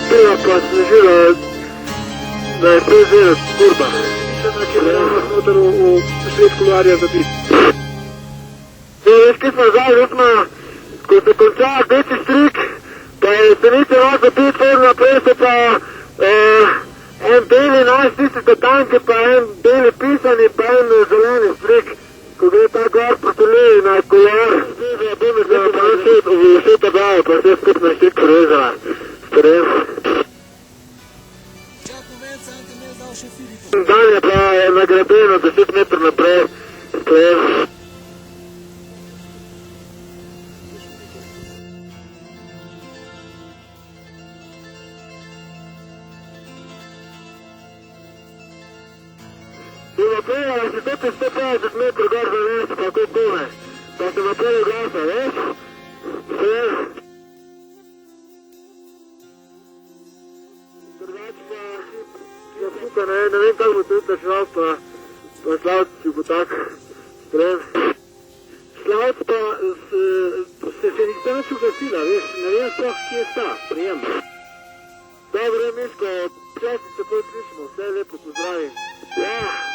Tega pa snežilo, da je prezelo kurba. Še nekaj vremena noter v svet kularja zabiti. Veš, ki smo zdaj, recimo, ko se konča rdeči strik, pa je Senice vas zapit, vod naprej se pa en beli naš, tisti tatanke, pa en beli pisani, pa en zeleni strik, ko gre ta gor proti leji na kular. Zdaj bomo se pa vse tabajo, pa vse skupno štik porezala. Sprejem. Dan je pa nagradeno 10 metrov naprej. Sprejem. In naprej, ali si tete 150 metrov gor zanesti, pa kot kone. Pa se naprej glasa, veš? Sprejem. Drugač pa ja, fuka, ne vem, kako bo tudi šel, pa Slavc, če bo tak sprejem. Slavc pa se nikdo neč ugasila, veš, ne vem sploh, kje sta, sprejem. Dobro, Miško, včasih se pol slišimo, vse lepo, pozdravi. Ja.